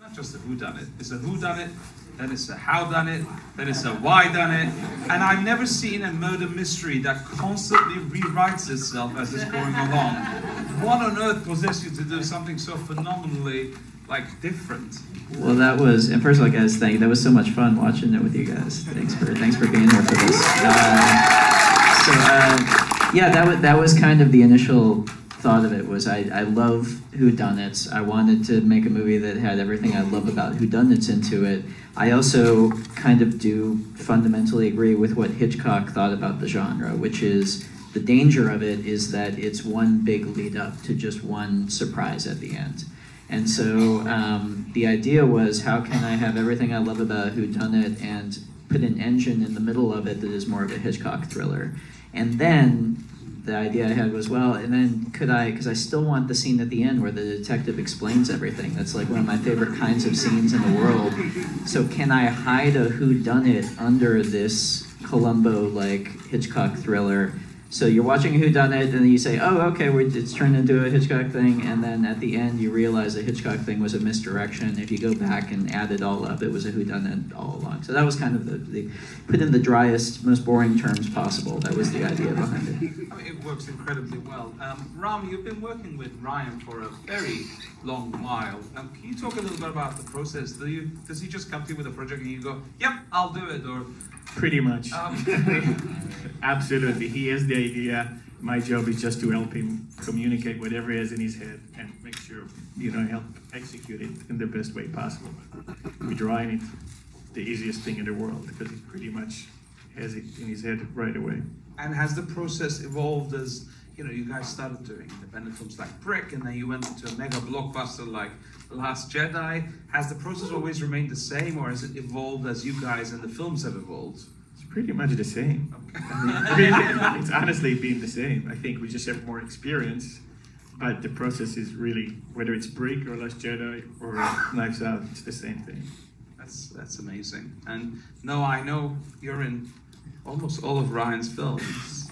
Not just a whodunit. It's a whodunit, then it's a howdunit, then it's a whydunit, and I've never seen a murder mystery that constantly rewrites itself as it's going along. What on earth possessed you to do something so phenomenally, like, different? Well, that was, and first of all, guys, that was so much fun watching it with you guys. Thanks for being here for this. Yeah, that was kind of the initial thought of it. Was I love whodunits. I wanted to make a movie that had everything I love about whodunits into it. I also kind of do fundamentally agree with what Hitchcock thought about the genre, which is the danger of it is that it's one big lead up to just one surprise at the end. And so the idea was, how can I have everything I love about a whodunit and put an engine in the middle of it that is more of a Hitchcock thriller? And then the idea I had was, well, and then because I still want the scene at the end where the detective explains everything. That's like one of my favorite kinds of scenes in the world. So can I hide a whodunit under this Columbo-like Hitchcock thriller? So you're watching a whodunit, and then you say, oh, okay, it's turned into a Hitchcock thing, and then at the end you realize the Hitchcock thing was a misdirection. If you go back and add it all up, it was a whodunit all along. So that was kind of the put in the driest, most boring terms possible. That was the idea behind it. I mean, it works incredibly well. Ram, you've been working with Ryan for a very long while. Can you talk a little bit about the process? Does he just come to you with a project and you go, yep, I'll do it, or... Pretty much. Absolutely. He has the idea. My job is just to help him communicate whatever he has in his head and make sure, help execute it in the best way possible. With Ryan, it's the easiest thing in the world because he pretty much has it in his head right away. And has the process evolved as, you guys started doing independent films like Brick, and then you went into a mega blockbuster like The Last Jedi? Has the process always remained the same, or has it evolved as you guys and the films have evolved? It's pretty much the same. Okay. I mean, it's honestly been the same. I think we just have more experience, but the process is really, whether it's Brick or Last Jedi or Knives Out, it's the same thing. That's amazing. And no, I know you're in almost all of Ryan's films.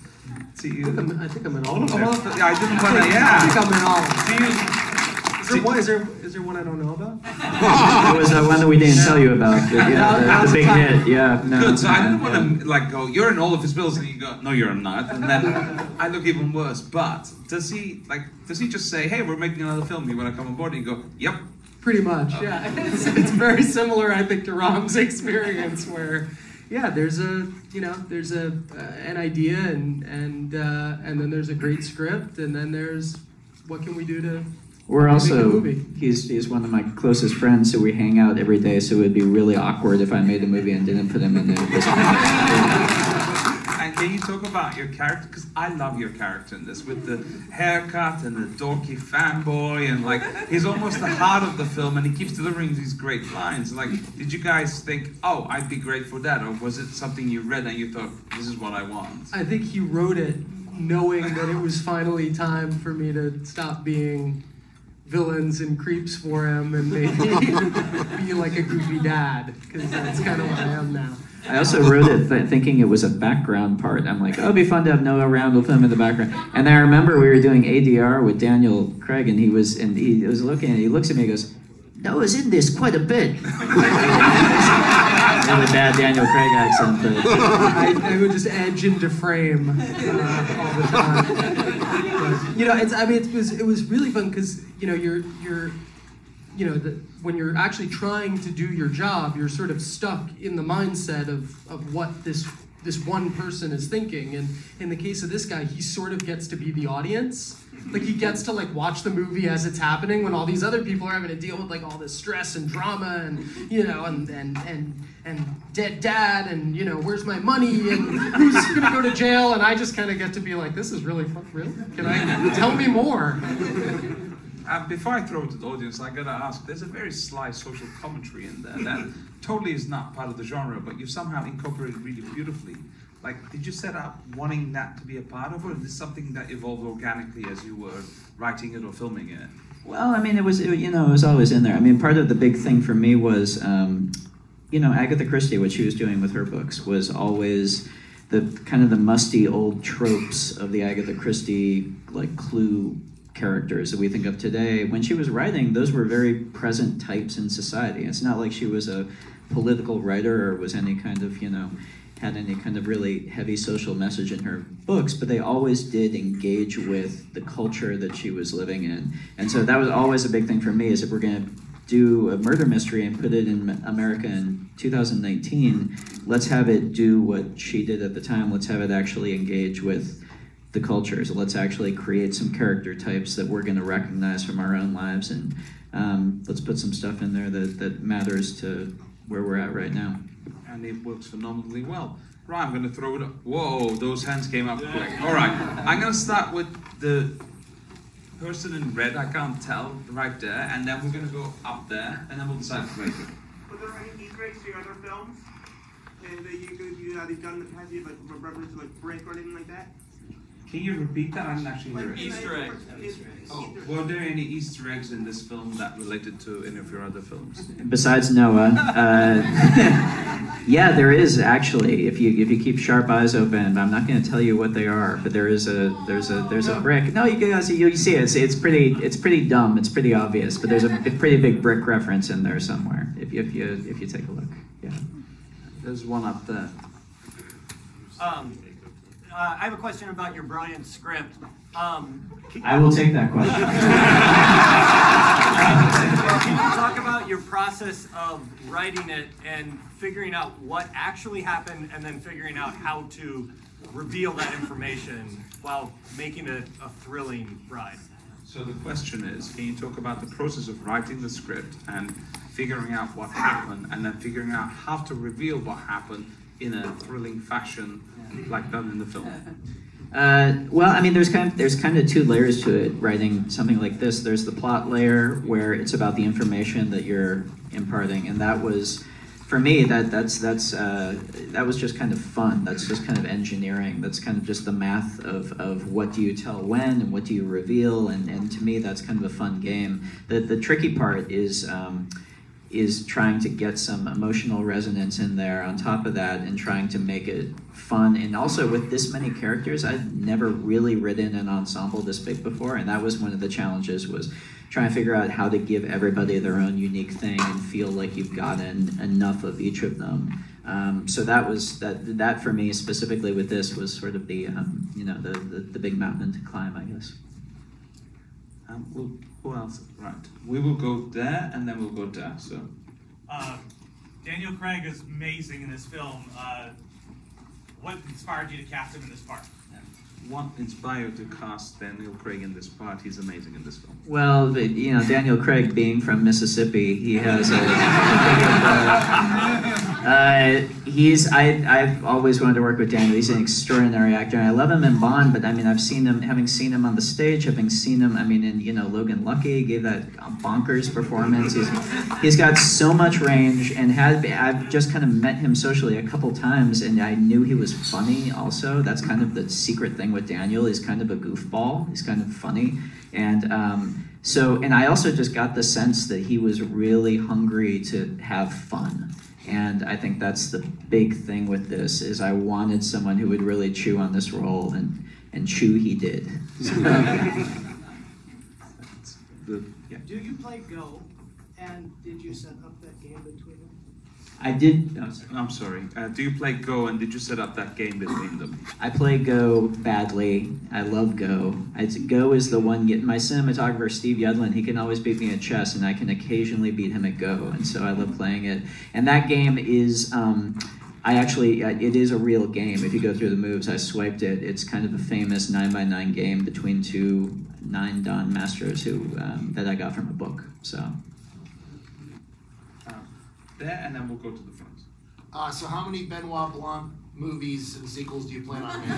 See, I think I'm in all of them. Yeah, I didn't want to. Yeah, I think I'm in all. See, Is there one I don't know about? It was the one that we didn't tell you about. The big hit. Yeah. No, good. So I didn't want to go. You're in all of his films, and you go, no, you're not. And then I look even worse. But does he just say, hey, we're making another film. You want to come on board? And you go, yep. Pretty much. Okay. Yeah. It's very similar, I think, to Ram's experience where. Yeah, there's an idea and then there's a great script, and then there's what can we do to We're also make a movie. He's one of my closest friends, so we hang out every day. So it would be really awkward if I made a movie and didn't put him in there. And can you talk about your character? Because I love your character in this, with the haircut and the Donkey Fanboy, and he's almost the heart of the film, and he keeps delivering these great lines. Did you guys think, oh, I'd be great for that, or was it something you read and you thought, this is what I want? I think he wrote it knowing that it was finally time for me to stop being villains and creeps for him and maybe be like a goofy dad, because that's kind of what I am now. I also wrote it thinking it was a background part. I'm like, oh, it'd be fun to have Noah Randall film in the background. And I remember we were doing ADR with Daniel Craig, and he was looking, and he looks at me and goes, Noah's in this quite a bit. With a bad Daniel Craig accent. But I would just edge into frame all the time. But, it was really fun because when you're actually trying to do your job, you're sort of stuck in the mindset of what this one person is thinking. And in the case of this guy, he sort of gets to be the audience. He gets to watch the movie as it's happening when all these other people are having to deal with all this stress and drama and dead dad and where's my money and who's gonna go to jail, and I just kind of get to be like, this is really fun. Really? Can I tell me more? Before I throw it to the audience, I gotta ask, there's a very sly social commentary in there that totally is not part of the genre, but you've somehow incorporated really beautifully. Did you set out wanting that to be a part of it, or is this something that evolved organically as you were writing it or filming it? Well, I mean, it was always in there. I mean, part of the big thing for me was, Agatha Christie, what she was doing with her books was always the kind of the musty old tropes of the Agatha Christie, Clue characters that we think of today. When she was writing, those were very present types in society. It's not like she was a political writer or was any kind of, had any kind of really heavy social message in her books, but they always did engage with the culture that she was living in. And so that was always a big thing for me, is if we're going to do a murder mystery and put it in America in 2019, let's have it do what she did at the time. Let's have it actually engage with the cultures. Let's actually create some character types that we're going to recognize from our own lives, and let's put some stuff in there that matters to where we're at right now. And it works phenomenally well. Right, I'm going to throw it up. Whoa, those hands came up quick. All right, I'm going to start with the person in red, I can't tell, right there, and then we're going to go up there, and then we'll decide later. Were there any Easter eggs to your other films that you had done in the past? You have like reference to like Brick or anything like that? Can you repeat that? I didn't actually hear it. Easter eggs. Oh, were there any Easter eggs in this film that related to any of your other films? Besides Noah, yeah, there is actually. If you keep sharp eyes open, I'm not going to tell you what they are, but there's a brick. No, you see it. It's pretty dumb. It's pretty obvious, but there's a pretty big brick reference in there somewhere. If you take a look, yeah. There's one up there. I have a question about your brilliant script. I will take that question. Can you talk about your process of writing it and figuring out what actually happened, and then figuring out how to reveal that information while making it a thrilling ride? So the question is, can you talk about the process of writing the script and figuring out what happened, and then figuring out how to reveal what happened in a thrilling fashion, like done in the film? Well, I mean, there's kind of two layers to it. Writing something like this, there's the plot layer where it's about the information that you're imparting, and that was, for me, that was just kind of fun. That's just kind of engineering. That's kind of just the math of what do you tell when and what do you reveal, and to me, that's kind of a fun game. The tricky part is trying to get some emotional resonance in there on top of that, and trying to make it fun. And also, with this many characters, I'd never really written an ensemble this big before, and that was one of the challenges, was trying to figure out how to give everybody their own unique thing and feel like you've gotten enough of each of them. So that for me specifically with this was sort of the the big mountain to climb, I guess. Who else? Right. We will go there, and then we'll go there. So, Daniel Craig is amazing in this film. What inspired you to cast him in this part? What inspired you to cast Daniel Craig in this part? He's amazing in this film. Well, Daniel Craig, being from Mississippi, he has I've always wanted to work with Daniel. He's an extraordinary actor, and I love him in Bond. But I mean, having seen him on the stage, having seen him, in Logan Lucky, gave that bonkers performance. He's got so much range, and I've just kind of met him socially a couple times, and I knew he was funny. Also, that's kind of the secret thing with Daniel. He's kind of a goofball. He's kind of funny, and I also just got the sense that he was really hungry to have fun. And I think that's the big thing with this, is I wanted someone who would really chew on this role, and chew he did. Do you play Go, and did you set up that game between them? I did. I'm sorry. Do you play Go, and did you set up that game between them? I play Go badly. I love Go. Go is the one. My cinematographer, Steve Yudlin, he can always beat me at chess, and I can occasionally beat him at Go, and so I love playing it. And that game is, it is a real game. If you go through the moves, I swiped it. It's kind of a famous 9x9 game between two 9-dan masters that I got from a book. So. There, and then we'll go to the front. So how many Benoit Blanc movies and sequels do you plan on making?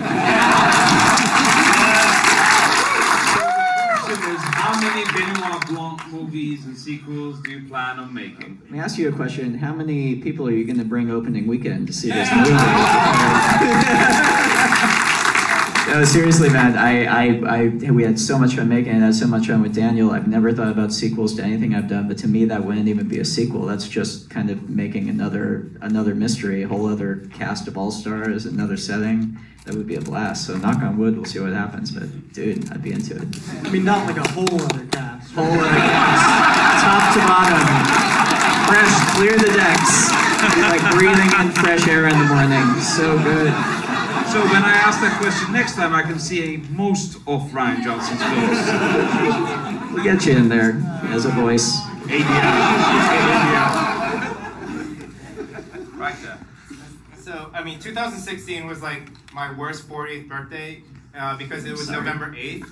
So the question is, how many Benoit Blanc movies and sequels do you plan on making? Let me ask you a question. How many people are you going to bring opening weekend to see this movie? No, seriously, man, we had so much fun making it. I had so much fun with Daniel. I've never thought about sequels to anything I've done, but to me, that wouldn't even be a sequel. That's just kind of making another mystery, a whole other cast of all-stars, another setting. that would be a blast. So knock on wood, we'll see what happens. But dude, I'd be into it. I mean, not like a whole other cast. Whole other cast, top to bottom, fresh, clear the decks. Be like breathing in fresh air in the morning. So good. So when I ask that question next time, I can see most of Rian Johnson's films. We'll get you in there as a voice. Right there. So, I mean, 2016 was like my worst 40th birthday because it was November 8th.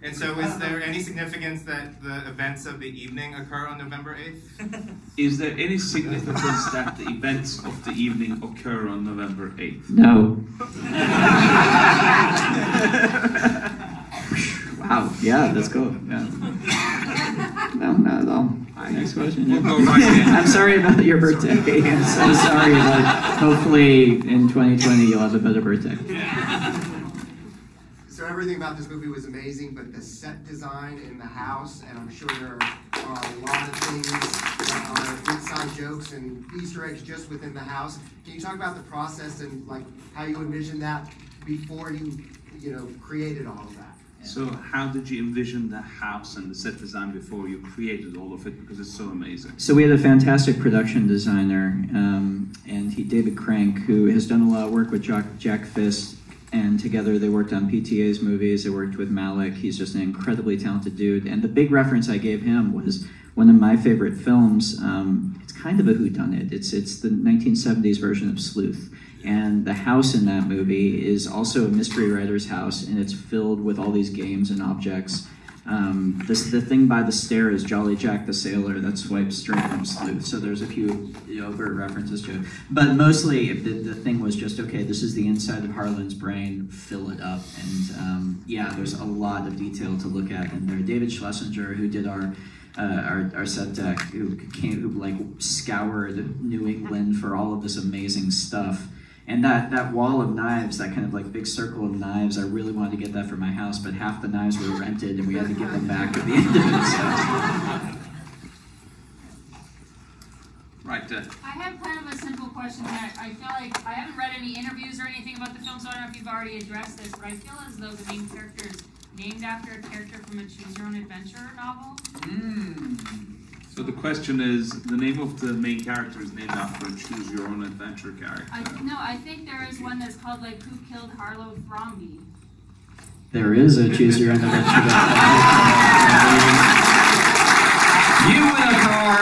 And so is there any significance that the events of the evening occur on November 8th? Is there any significance that the events of the evening occur on November 8th? No. Wow, yeah, that's cool. Yeah. No, not at all. Next question. We'll go right in. I'm sorry about your birthday. I'm so sorry, but hopefully in 2020 you'll have a better birthday. So everything about this movie was amazing, but the set design in the house, and I'm sure there are a lot of things that are inside jokes and Easter eggs just within the house. Can you talk about the process and like how you envisioned that before you created all of that? So how did you envision the house and the set design before you created all of it? Because it's so amazing. So we had a fantastic production designer, David Crank, who has done a lot of work with Jack Fist, and together they worked on PTA's movies. They worked with Malik. He's just an incredibly talented dude. And the big reference I gave him was one of my favorite films. It's kind of a whodunit. It's the 1970s version of Sleuth. And the house in that movie is also a mystery writer's house, and it's filled with all these games and objects. The thing by the stair is Jolly Jack the Sailor that swipes straight from Sleuth. So there's a few overt references to it. But mostly the thing was just, okay, this is the inside of Harlan's brain, fill it up. And yeah, there's a lot of detail to look at in there. David Schlesinger, who did our set deck, who like scoured New England for all of this amazing stuff. And that wall of knives, that kind of like big circle of knives, I really wanted to get that for my house, but half the knives were rented and we had to give them back at the end of it. So. Right there. I have kind of a simple question that I feel like I haven't read any interviews or anything about the film, so I don't know if you've already addressed this, but I feel as though the main character is named after a character from a Choose Your Own Adventure novel. So the question is, the name of the main character is named after a Choose Your Own Adventure character. I think there is one that's called like Who Killed Harlow Thromby. There is a Choose Your Own Adventure. You win a car.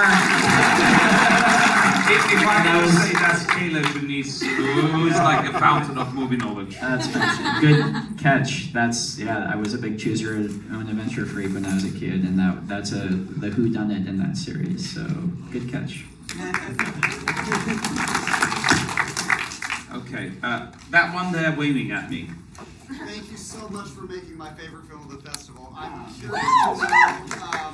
If I can say that's Caleb Benice, who is like a fountain of movie knowledge. That's good catch. I was a big Choose Your Own Adventure freak when I was a kid, and that's the whodunit in that series. So good catch. Okay, that one there waving at me. Thank you so much for making my favorite film of the festival. I'm curious to know,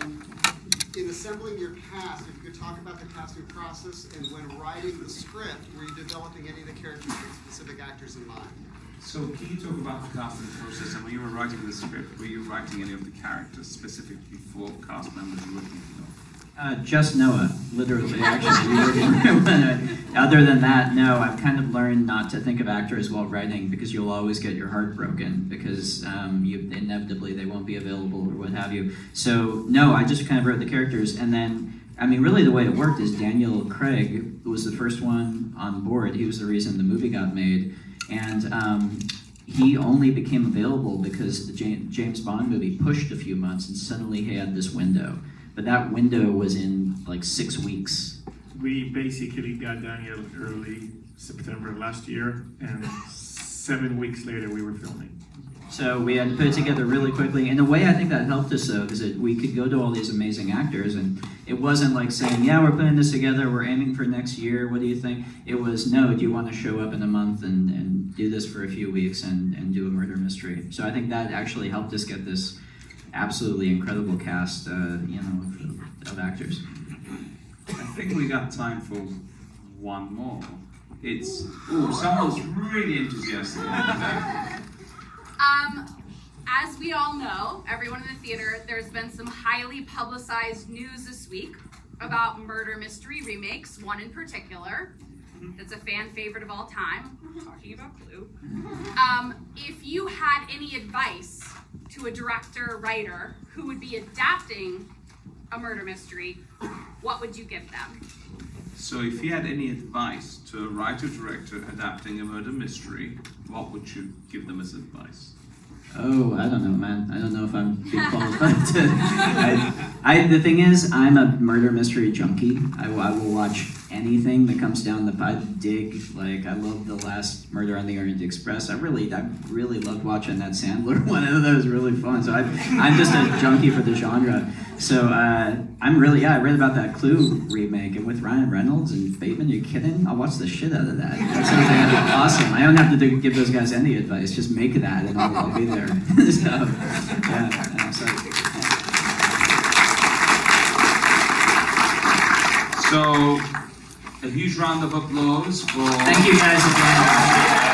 in assembling your cast, if you could talk about the casting process, and when writing the script, were you developing any of the characters with specific actors in mind? So can you talk about the casting process, and when you were writing the script, were you writing any of the characters specifically for cast members you were thinking of? Just Noah, literally, actually. Other than that, no, I've kind of learned not to think of actors while writing, because you'll always get your heart broken, because inevitably they won't be available or what have you. So, no, I just kind of wrote the characters, and then, I mean, really the way it worked is Daniel Craig was the first one on board. He was the reason the movie got made, and he only became available because the James Bond movie pushed a few months, and suddenly he had this window. But that window was in like 6 weeks. We basically got Daniel early September last year, and 7 weeks later we were filming. So we had to put it together really quickly. In a way, I think that helped us though, because we could go to all these amazing actors, and it wasn't like saying, yeah, we're putting this together, we're aiming for next year, what do you think? It was, no, do you want to show up in a month and do this for a few weeks and do a murder mystery? So I think that actually helped us get this absolutely incredible cast, of actors. I think we got time for one more. It's someone's really enthusiastic. As we all know, everyone in the theater, there's been some highly publicized news this week about murder mystery remakes, one in particular. that's a fan favorite of all time. Talking about Clue. If you had any advice to a director or writer who would be adapting a murder mystery, what would you give them? So if you had any advice to a writer-director adapting a murder mystery, what would you give them as advice? Oh, I don't know, man. I don't know if I'm being qualified to. The thing is, I'm a murder mystery junkie. I will watch anything that comes down the pipe. I love The Last Murder on the Orient Express. I really loved watching that Sandler one. I thought that was really fun. So I'm just a junkie for the genre. So I read about that Clue remake, and with Ryan Reynolds and Bateman, you kidding? I'll watch the shit out of that. That sounds awesome. I don't have to give those guys any advice. Just make that, and I'll be there. So, a huge round of applause for... Thank you guys again.